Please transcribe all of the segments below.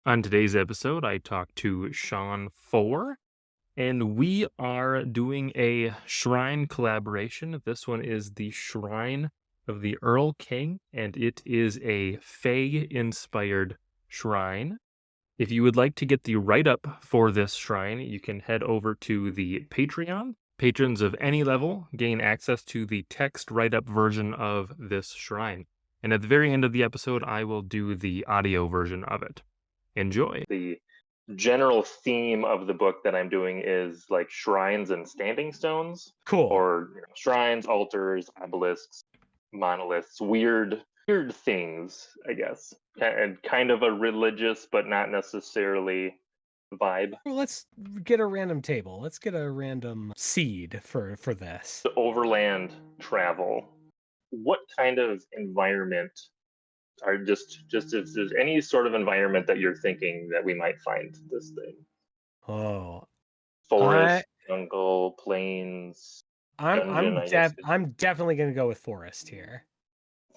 On today's episode, I talked to Sean Four, and we are doing a shrine collaboration. This one is the Shrine of the Earl King, and it is a Fae-inspired shrine. If you would like to get the write-up for this shrine, you can head over to the Patreon. Patrons of any level gain access to the text write-up version of this shrine. And at the very end of the episode, I will do the audio version of it. Enjoy. The general theme of the book that I'm doing is like shrines and standing stones, Cool. or shrines, altars, obelisks, monoliths, weird things, I guess, and kind of a religious but not necessarily vibe. Well, let's get a random table. Let's get a random seed for this. The overland travel. What kind of environment are just if there's any sort of environment that you're thinking that we might find this thing? Oh, I Forest, jungle, plains, I'm dungeon, I'm I guess. I'm definitely gonna go with forest here.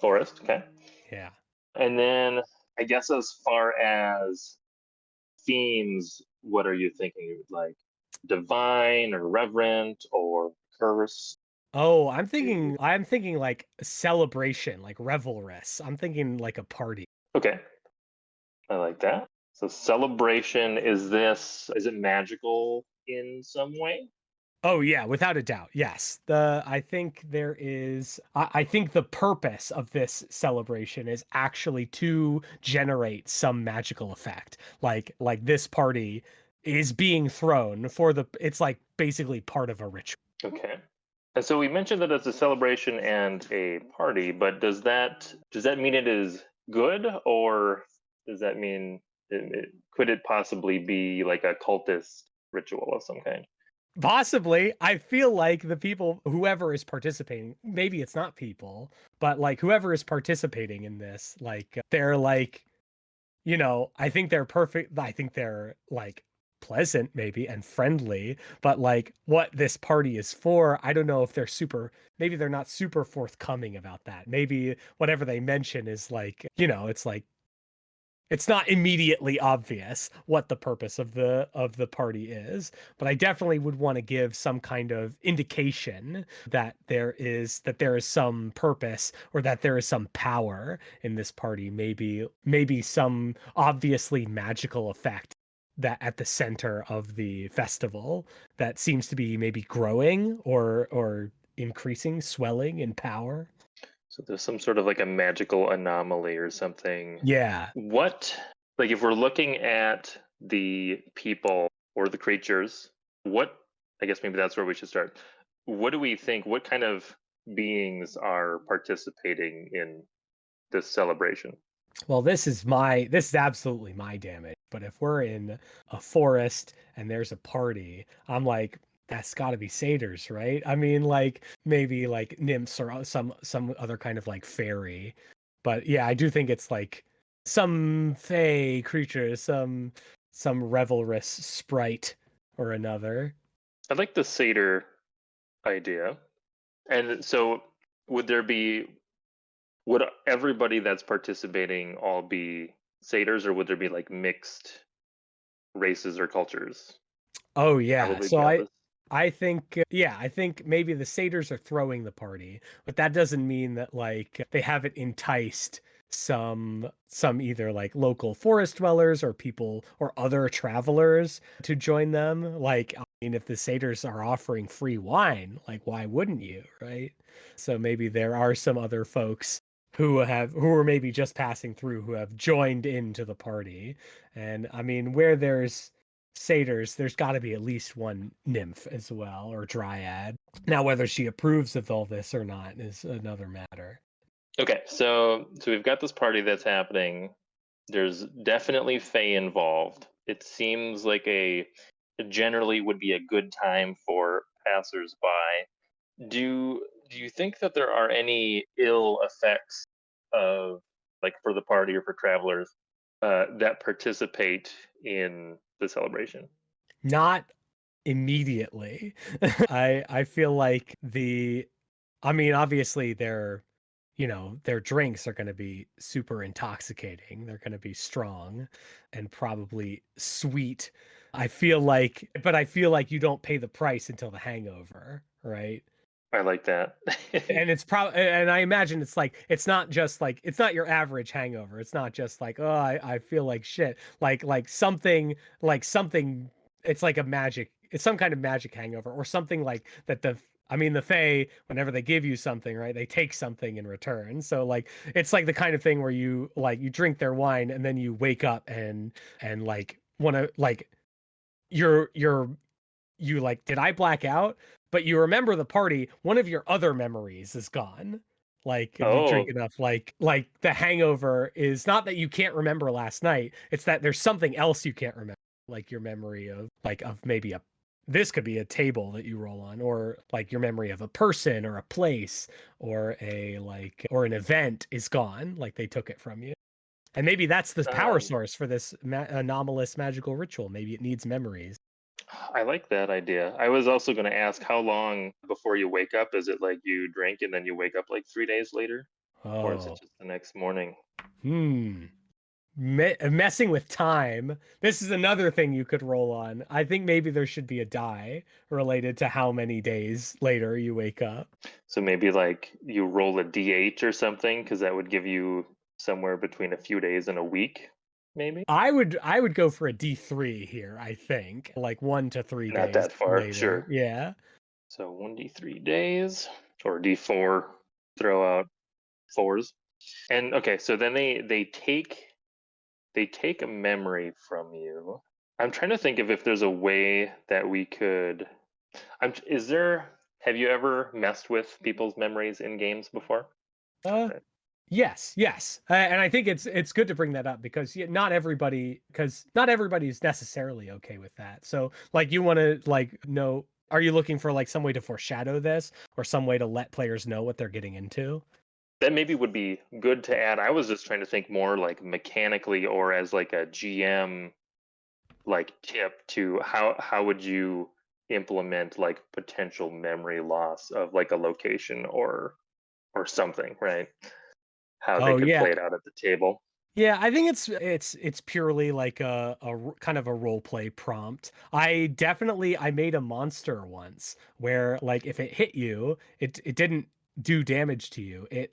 Forest, okay. Yeah. And then I guess as far as themes, what are you thinking? Like divine or reverent or curse? Oh, I'm thinking like celebration, like revelrous. I'm thinking like a party. Okay, I like that. So celebration, is it magical in some way? Oh yeah, without a doubt. Yes. I think there is I think the purpose of this celebration is actually to generate some magical effect. Like this party is being thrown for it's like basically part of a ritual. Okay. And so we mentioned that it's a celebration and a party, but does that mean it is good, or does that mean could it possibly be like a cultist ritual of some kind? Possibly, I feel like the people whoever is participating, maybe it's not people, but like whoever is participating in this, like they're like I think they're perfect. I think they're like pleasant, maybe, and friendly. But like what this party is for, I don't know if maybe they're not super forthcoming about that. Maybe whatever they mention is like, it's like, it's not immediately obvious what the purpose of the party is, but I definitely would want to give some kind of indication that there is some purpose or that there is some power in this party, maybe some obviously magical effect that at the center of the festival that seems to be maybe growing or increasing, swelling in power. So there's some sort of like a magical anomaly or something. Yeah. What, like if we're looking at the people or the creatures, what, I guess maybe that's where we should start. What do we think? What kind of beings are participating in this celebration? Well, this is absolutely my damage. But if we're in a forest and there's a party, I'm like, that's got to be satyrs, right? I mean, like maybe like nymphs or some other kind of like fairy. But yeah, I do think it's like some fey creature, some revelrous sprite or another. I like the satyr idea. And so would there be, would everybody that's participating all be satyrs, or would there be like mixed races or cultures? Oh yeah. Probably be all this. I think yeah, I think maybe the satyrs are throwing the party, but that doesn't mean that like they haven't enticed some either like local forest dwellers or people or other travelers to join them. Like I mean if the satyrs are offering free wine, like why wouldn't you, right? So maybe there are some other folks who are maybe just passing through who have joined into the party. And I mean where there's satyrs, there's got to be at least one nymph as well, or dryad. Now, whether she approves of all this or not is another matter. Okay, so we've got this party that's happening. There's definitely Fae involved. It seems like it generally would be a good time for passersby. Do you think that there are any ill effects of, like, for the party or for travelers that participate in the celebration? Not immediately. I feel like I mean, obviously, they're their drinks are going to be super intoxicating. They're going to be strong and probably sweet. But I feel like you don't pay the price until the hangover, right? I like that. And it's probably, and I imagine it's not just like, it's not your average hangover. It's not just like, oh, I feel like shit. Like something, it's like a magic, it's some kind of magic hangover or something like that. I mean, the Fae, whenever they give you something, right, they take something in return. So like, it's like the kind of thing where you drink their wine and then you wake up and like want to like, you're you like, did I black out? But you remember the party, one of your other memories is gone. Like if you drink Oh, enough, like the hangover is not that you can't remember last night, it's that there's something else you can't remember. Like your memory of maybe a this could be a table that you roll on, or like your memory of a person or a place or or an event is gone, like they took it from you. And maybe that's the power um, source for this anomalous magical ritual. Maybe it needs memories. I like that idea. I was also going to ask how long before you wake up? Is it like you drink and then you wake up like 3 days later? Or is it Oh. just the next morning? Hmm. Messing with time. This is another thing you could roll on. I think maybe there should be a die related to how many days later you wake up. So maybe like you roll a d8 or something, because that would give you somewhere between a few days and a week, maybe? I would go for a D3 here, I think. Like 1 to 3 Not days that far, later. sure. Yeah. So 1d3 days or d4, throw out fours. And okay, so then they take a memory from you. I'm trying to think of if there's a way that we could. Is there? Have you ever messed with people's memories in games before? Uh Okay. yes, yes. And I think it's good to bring that up because not everybody is necessarily okay with that. So like you want to like know, are you looking for like some way to foreshadow this or some way to let players know what they're getting into? That maybe would be good to add. I was just trying to think more like mechanically or as like a GM like tip to how would you implement like potential memory loss of like a location or something, right? How they Oh could yeah. play it out at the table. Yeah, I think it's purely like kind of a role play prompt. I made a monster once where like if it hit you, it didn't do damage to you. It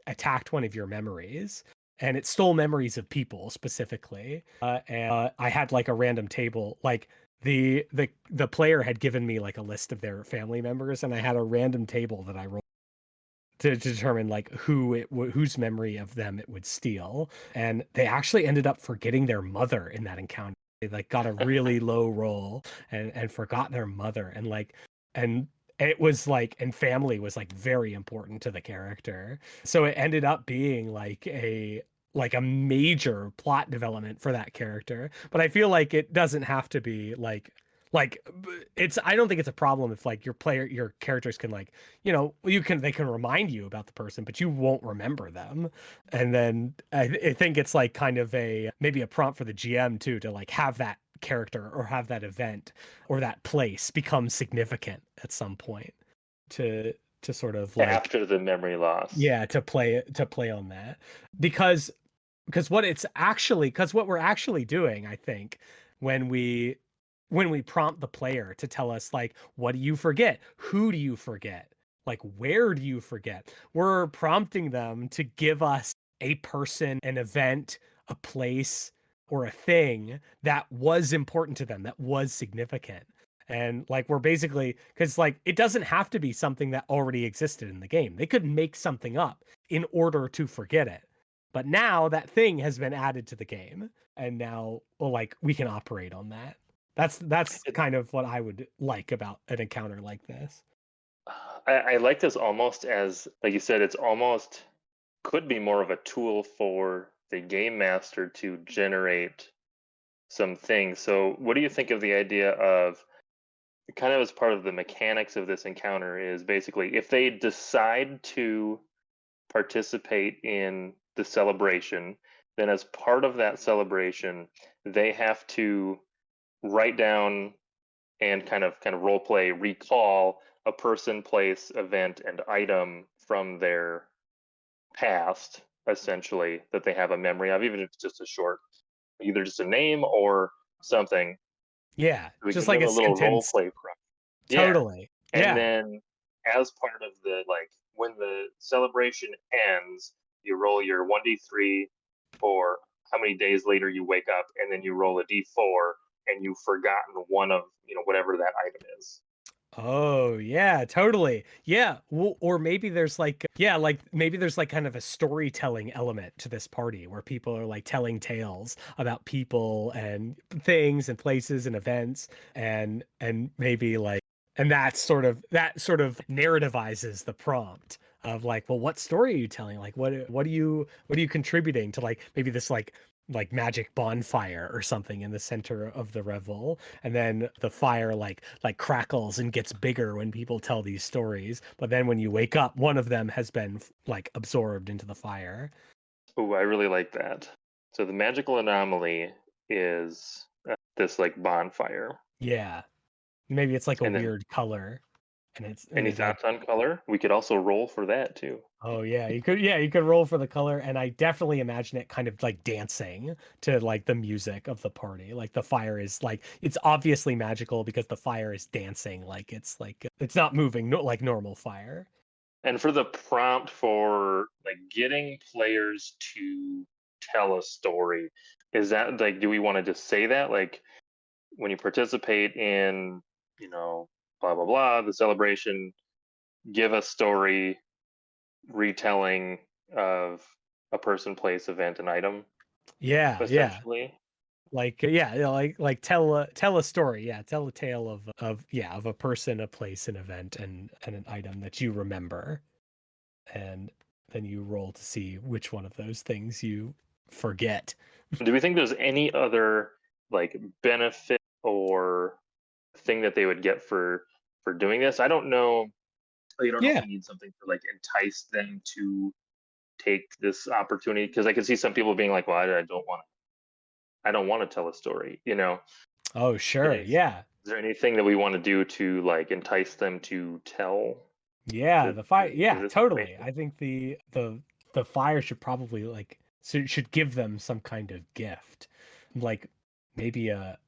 attacked one of your memories and it stole memories of people specifically. And I had like a random table like the player had given me like a list of their family members and I had a random table that I rolled to determine like whose memory of them it would steal, and they actually ended up forgetting their mother in that encounter. They like got a really low roll and forgot their mother, and it was like, and family was like very important to the character, so it ended up being like a major plot development for that character. But I feel like it doesn't have to be it's I don't think it's a problem if like your characters can like, they can remind you about the person but you won't remember them. And then I think it's like kind of a maybe a prompt for the GM too, to like have that character or have that event or that place become significant at some point to sort of like, After the memory loss. yeah, to play on that. Because what we're actually doing, I think, when we prompt the player to tell us like, what do you forget? Who do you forget? Like, where do you forget? We're prompting them to give us a person, an event, a place, or a thing that was important to them, that was significant. And like we're basically, because like it doesn't have to be something that already existed in the game. They could make something up in order to forget it. But now that thing has been added to the game, and now, well, like we can operate on that. That's It, kind of what I would like about an encounter like this. I like this almost as, like you said, it's almost could be more of a tool for the game master to generate some things. So, what do you think of the idea of kind of as part of the mechanics of this encounter is basically if they decide to participate in the celebration, then as part of that celebration, they have to write down and kind of role play, recall a person, place, event, and item from their past, essentially, that they have a memory of, even if it's just a short, either just a name or something. Yeah, We just give like them a a little role sentence. play prompt. Yeah. Totally. And Yeah. then as part of the like when the celebration ends, you roll your 1d3 for how many days later you wake up, and then you roll a d4 and you've forgotten one of, whatever that item is. Oh, yeah, totally. Yeah, or maybe there's like yeah, like maybe there's like kind of a storytelling element to this party where people are like telling tales about people and things and places and events and maybe like and that sort of narrativizes the prompt of like, well, what story are you telling? Like what are you contributing to like maybe this like magic bonfire or something in the center of the revel, and then the fire like crackles and gets bigger when people tell these stories, but then when you wake up one of them has been like absorbed into the fire. Oh, I really like that. So the magical anomaly is this like bonfire. Yeah, maybe it's like a And then weird color, and any there's like thoughts on color? We could also roll for that too. oh yeah, you could roll for the color, and I definitely imagine it kind of like dancing to like the music of the party. Like the fire is like it's obviously magical because the fire is dancing, like it's not moving like normal fire. And for the prompt for like getting players to tell a story, is that like, do we want to just say that like when you participate in, you know, blah blah blah, the celebration, give a story retelling of a person, place, event, and item, Yeah, yeah. essentially. Yeah, like tell a story. Yeah, tell a tale of a person, a place, an event, and an item that you remember, and then you roll to see which one of those things you forget. Do we think there's any other like benefit or thing that they would get for doing this? I don't know. You don't know if Yeah. we need something to like entice them to take this opportunity, because I can see some people being like, "Well, I don't want to tell a story." Oh, But sure. Yeah. is there anything that we want to do to like entice them to tell Yeah, to, the fire. to Yeah, this totally. information? I think the fire should probably like should give them some kind of gift, like maybe a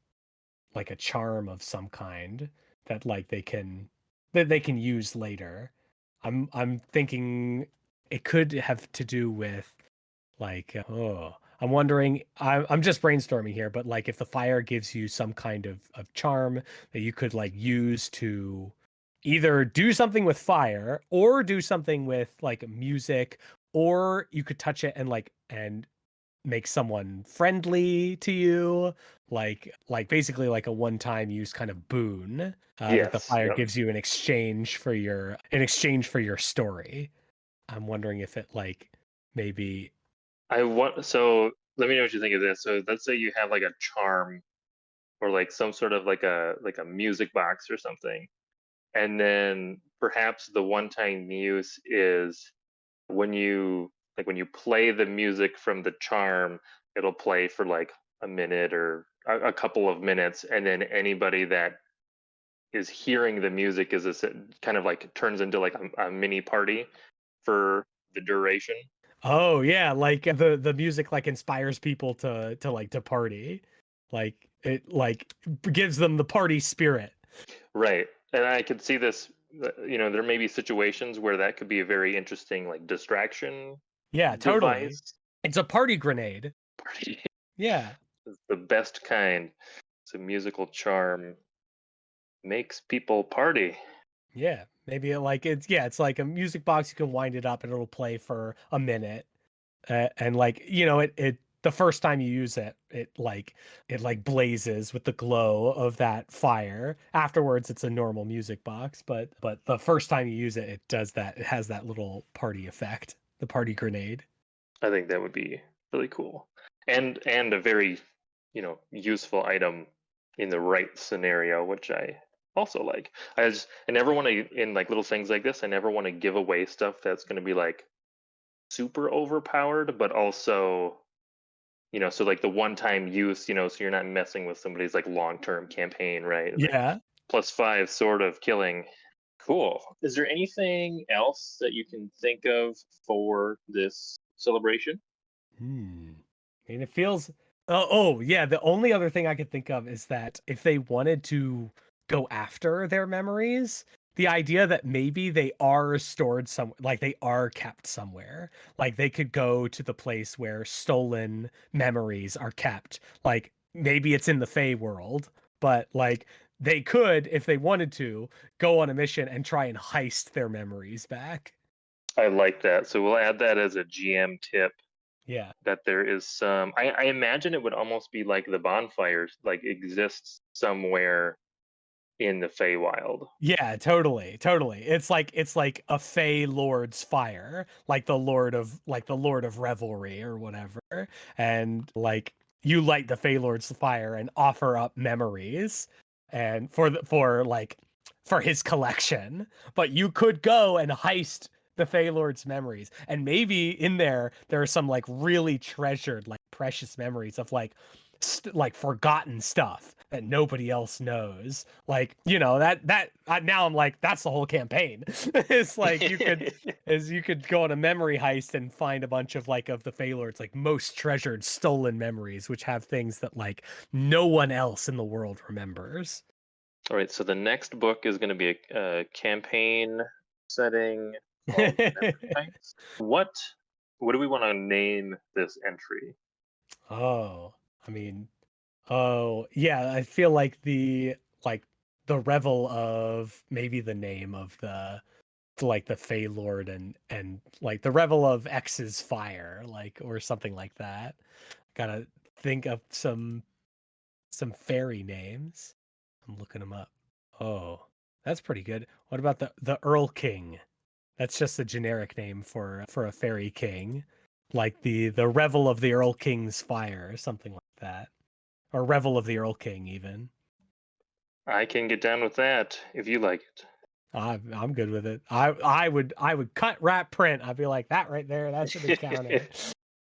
charm of some kind that they can use later. I'm thinking it could have to do with like I'm wondering, I'm just brainstorming here, but like if the fire gives you some kind of charm that you could like use to either do something with fire or do something with like music, or you could touch it and make someone friendly to you, like basically like a one-time use kind of boon that the Yes. fire Yep. gives you in exchange for your story. I'm wondering if it like maybe I want. So let me know what you think of this. So let's say you have like a charm or like some sort of like a music box or something, and then perhaps the one-time use is when you play the music from the charm, it'll play for like a minute or a couple of minutes, and then anybody that is hearing the music is this kind of like turns into like a mini party for the duration. oh yeah, like the music like inspires people to party, like it like gives them the party spirit. Right. And I could see this, there may be situations where that could be a very interesting like distraction Yeah, totally. device. It's a party grenade. Party Yeah. is the best kind. It's a musical charm makes people party. Yeah, maybe it's like a music box. You can wind it up and it'll play for a minute, and like it the first time you use it, it like blazes with the glow of that fire. Afterwards, it's a normal music box, but the first time you use it, it does that. It has that little party effect, the party grenade. I think that would be really cool, and a very useful item in the right scenario, which I also like. I never want to, in like little things like this. I never want to give away stuff that's going to be like super overpowered, but also so like the one time use, so you're not messing with somebody's like long term campaign, right? Like Yeah. +5 sort of killing. Cool. Is there anything else that you can think of for this celebration? Hmm. And it feels oh, yeah, the only other thing I could think of is that if they wanted to go after their memories, the idea that maybe they are stored like they are kept somewhere. Like they could go to the place where stolen memories are kept. Like maybe it's in the Fey world, but like they could, if they wanted to, go on a mission and try and heist their memories back. I like that. So we'll add that as a GM tip Yeah. that there is some. I imagine it would almost be like the bonfires, like exists somewhere in the Feywild. Yeah, totally, totally. It's like a Fey Lord's fire, like the Lord of Revelry or whatever. And like you light the Fey Lord's fire and offer up memories and for his collection. But you could go and heist the Fey Lord's memories. And maybe in there are some like really treasured, like precious memories of like forgotten stuff that nobody else knows. Like, now I'm like, that's the whole campaign. It's like you could go on a memory heist and find a bunch of like of the Feylords like most treasured stolen memories, which have things that like no one else in the world remembers. All right, so the next book is going to be a campaign setting called Memory Heights. What do we want to name this entry? Oh, I mean, oh, yeah, I feel like like the revel of maybe the name of like the Fey Lord and like the revel of X's fire, like or something like that. Gotta think of some fairy names. I'm looking them up. Oh, that's pretty good. What about the Earl King? That's just a generic name for a fairy king, like the revel of the Earl King's fire, or something like that, or revel of the Earl King even. I can get down with that if you like it. I'm good with it. I would cut wrap print. I'd be like that right there. That's an encounter.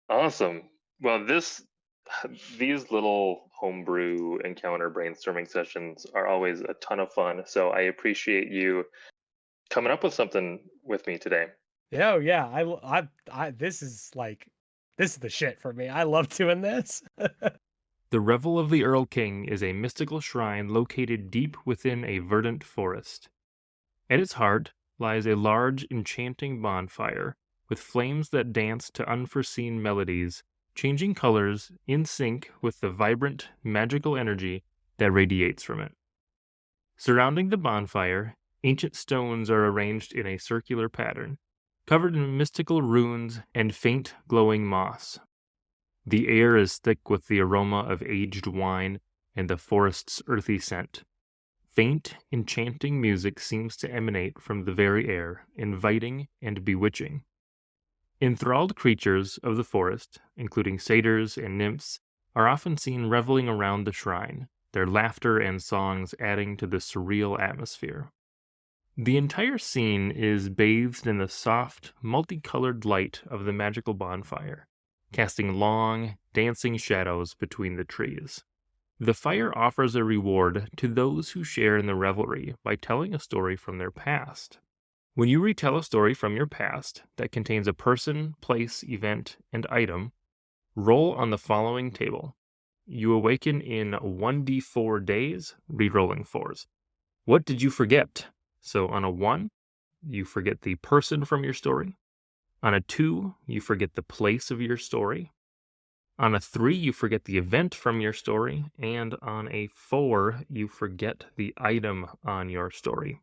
Awesome. Well, these little homebrew encounter brainstorming sessions are always a ton of fun. So I appreciate you coming up with something with me today. Yeah, oh, yeah. This is the shit for me. I love doing this. The Revel of the Earl King is a mystical shrine located deep within a verdant forest. At its heart lies a large, enchanting bonfire with flames that dance to unforeseen melodies, changing colors in sync with the vibrant, magical energy that radiates from it. Surrounding the bonfire, ancient stones are arranged in a circular pattern, covered in mystical runes and faint, glowing moss. The air is thick with the aroma of aged wine and the forest's earthy scent. Faint, enchanting music seems to emanate from the very air, inviting and bewitching. Enthralled creatures of the forest, including satyrs and nymphs, are often seen reveling around the shrine, their laughter and songs adding to the surreal atmosphere. The entire scene is bathed in the soft, multicolored light of the magical bonfire, casting long, dancing shadows between the trees. The fire offers a reward to those who share in the revelry by telling a story from their past. When you retell a story from your past that contains a person, place, event, and item, roll on the following table. You awaken in 1d4 days, rerolling 4s. What did you forget? So on a 1, you forget the person from your story. On a 2, you forget the place of your story. On a 3, you forget the event from your story. And on a 4, you forget the item on your story.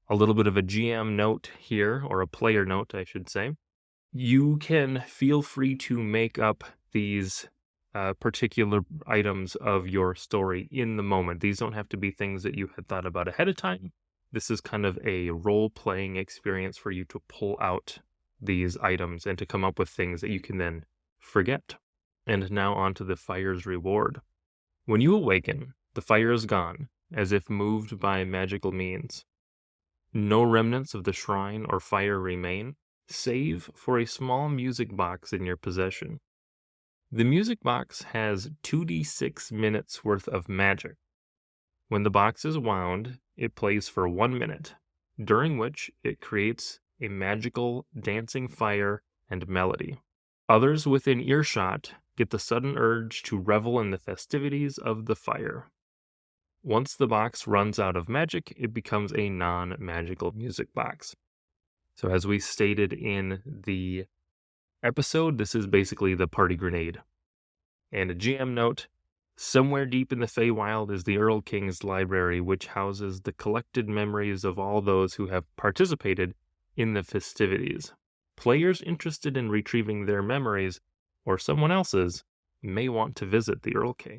A little bit of a GM note here, or a player note, I should say. You can feel free to make up these particular items of your story in the moment. These don't have to be things that you had thought about ahead of time. This is kind of a role-playing experience for you to pull out these items and to come up with things that you can then forget. And now on to the fire's reward. When you awaken, the fire is gone, as if moved by magical means. No remnants of the shrine or fire remain, save for a small music box in your possession. The music box has 2d6 minutes worth of magic. When the box is wound, it plays for 1 minute, during which it creates a magical dancing fire and melody. Others within earshot get the sudden urge to revel in the festivities of the fire. Once the box runs out of magic, it becomes a non-magical music box. So as we stated in the episode, this is basically the party grenade. And a GM note, somewhere deep in the Feywild is the Earl King's library, which houses the collected memories of all those who have participated in the festivities. Players interested in retrieving their memories, or someone else's, may want to visit the Earl King.